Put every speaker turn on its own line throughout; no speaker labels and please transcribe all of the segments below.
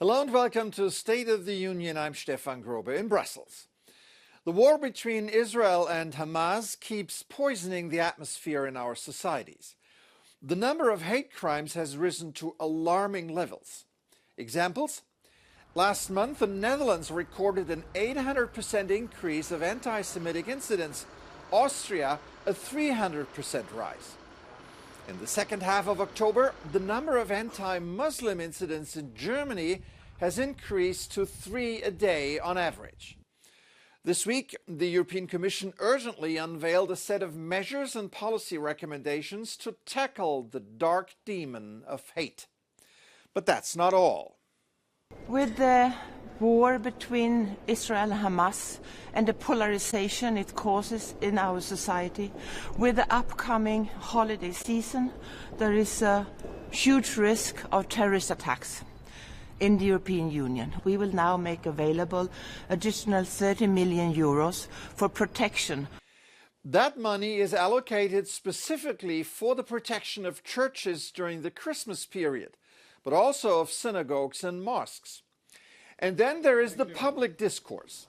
Hello and welcome to State of the Union. I'm Stefan Grobe in Brussels. The war between Israel and Hamas keeps poisoning the atmosphere in our societies. The number of hate crimes has risen to alarming levels. Examples? Last month, the Netherlands recorded an 800% increase of anti-Semitic incidents. Austria, a 300% rise. In the second half of October, the number of anti-Muslim incidents in Germany has increased to 3 a day on average. This week, the European Commission urgently unveiled a set of measures and policy recommendations to tackle the dark demon of hate. But that's not all.
With the war between Israel and Hamas and the polarization it causes in our society, with the upcoming holiday season, there is a huge risk of terrorist attacks in the European Union. We will now make available additional 30 million euros for protection.
That money is allocated specifically for the protection of churches during the Christmas period, but also of synagogues and mosques. And then there is the public discourse.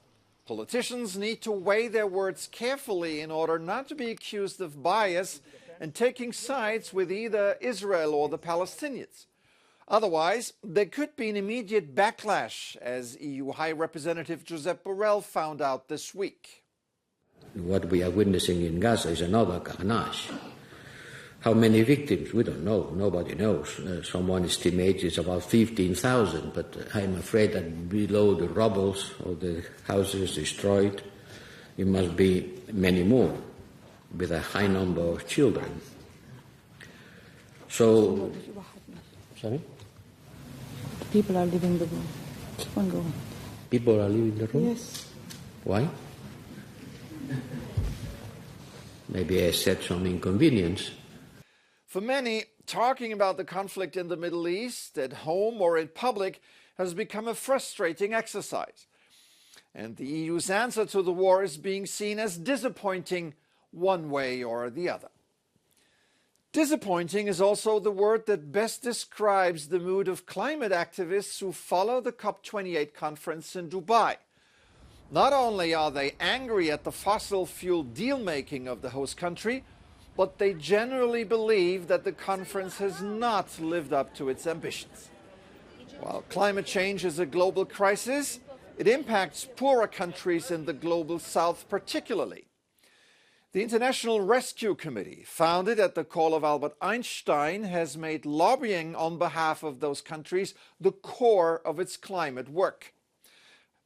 Politicians need to weigh their words carefully in order not to be accused of bias and taking sides with either Israel or the Palestinians. Otherwise, there could be an immediate backlash, as EU High Representative Josep Borrell found out this week.
What we are witnessing in Gaza is another carnage. How many victims? We don't know. Nobody knows. Someone estimates it's about 15,000, but I'm afraid that below the rubble of the houses destroyed, it must be many more, with a high number of children. So, sorry?
People are leaving the room. Keep on going.
People are leaving the room?
Yes.
Why? Maybe I said some inconvenience.
For many, talking about the conflict in the Middle East, at home or in public, has become a frustrating exercise. And the EU's answer to the war is being seen as disappointing one way or the other. Disappointing is also the word that best describes the mood of climate activists who follow the COP28 conference in Dubai. Not only are they angry at the fossil fuel deal-making of the host country, but they generally believe that the conference has not lived up to its ambitions. While climate change is a global crisis, it impacts poorer countries in the global south particularly. The International Rescue Committee, founded at the call of Albert Einstein, has made lobbying on behalf of those countries the core of its climate work.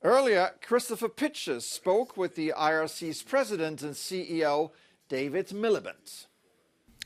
Earlier, Christopher Pitcher spoke with the IRC's president and CEO, David Miliband.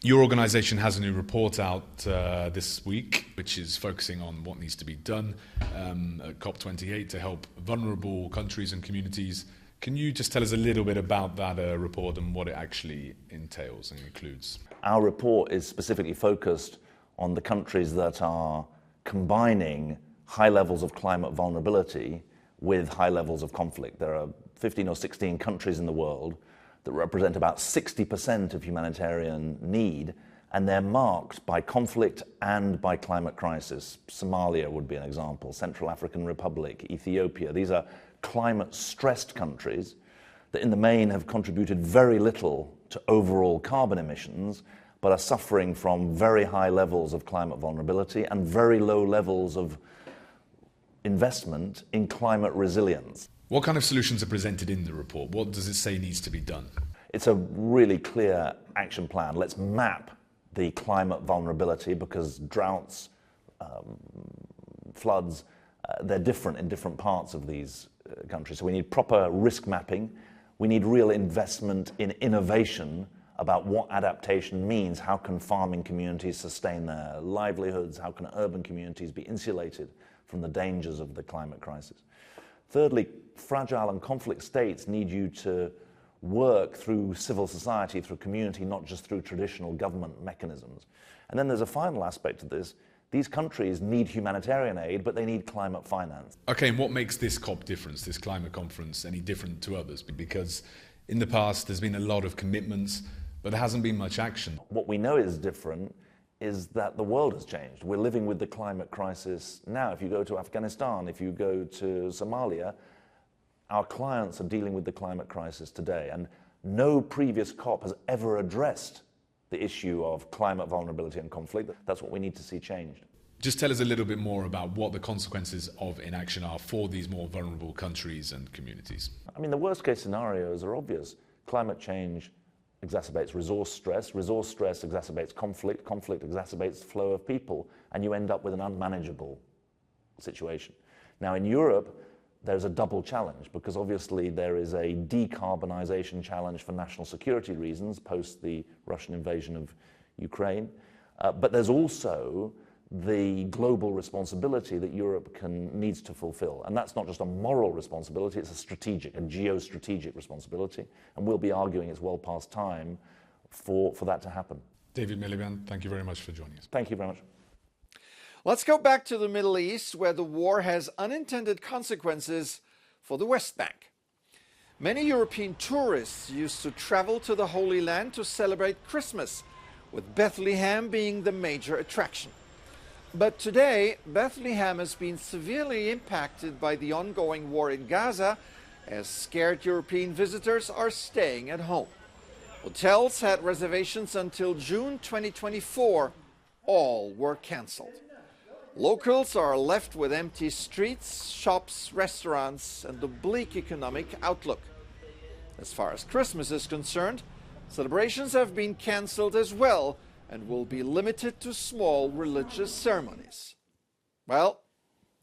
Your organisation has a new report out this week, which is focusing on what needs to be done at COP28 to help vulnerable countries and communities. Can you just tell us a little bit about that report and what it actually entails and includes?
Our report is specifically focused on the countries that are combining high levels of climate vulnerability with high levels of conflict. There are 15 or 16 countries in the world that represent about 60% of humanitarian need, and they're marked by conflict and by climate crisis. Somalia would be an example, Central African Republic, Ethiopia. These are climate-stressed countries that in the main have contributed very little to overall carbon emissions, but are suffering from very high levels of climate vulnerability and very low levels of investment in climate resilience.
What kind of solutions are presented in the report? What does it say needs to be done?
It's a really clear action plan. Let's map the climate vulnerability because droughts, floods, they're different in different parts of these countries. So we need proper risk mapping. We need real investment in innovation about what adaptation means. How can farming communities sustain their livelihoods? How can urban communities be insulated from the dangers of the climate crisis? Thirdly, fragile and conflict states need you to work through civil society, through community, not just through traditional government mechanisms. And then there's a final aspect to this. These countries need humanitarian aid, but they need climate finance.
Okay, and what makes this COP difference, this climate conference, any different to others? Because in the past, there's been a lot of commitments, but there hasn't been much action.
What we know is different is that the world has changed. We're living with the climate crisis now. If you go to Afghanistan, if you go to Somalia, our clients are dealing with the climate crisis today. And no previous COP has ever addressed the issue of climate vulnerability and conflict. That's what we need to see changed.
Just tell us a little bit more about what the consequences of inaction are for these more vulnerable countries and communities.
I mean, the worst case scenarios are obvious. Climate change exacerbates resource stress exacerbates conflict exacerbates the flow of people, and you end up with an unmanageable situation. Now in Europe, there's a double challenge, because obviously there is a decarbonisation challenge for national security reasons post the Russian invasion of Ukraine, but there's also the global responsibility that Europe needs to fulfill. And that's not just a moral responsibility, it's a geostrategic responsibility. And we'll be arguing it's well past time for that to happen.
David Miliband, thank you very much for joining us.
Thank you very much.
Let's go back to the Middle East, where the war has unintended consequences for the West Bank. Many European tourists used to travel to the Holy Land to celebrate Christmas, with Bethlehem being the major attraction. But today, Bethlehem has been severely impacted by the ongoing war in Gaza, as scared European visitors are staying at home. Hotels had reservations until June 2024. All were cancelled. Locals are left with empty streets, shops, restaurants, and a bleak economic outlook. As far as Christmas is concerned, celebrations have been cancelled as well, and will be limited to small religious ceremonies. Well,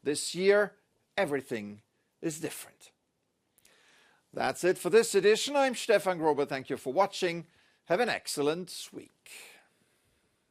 this year, everything is different. That's it for this edition. I'm Stefan Grobe. Thank you for watching. Have an excellent week.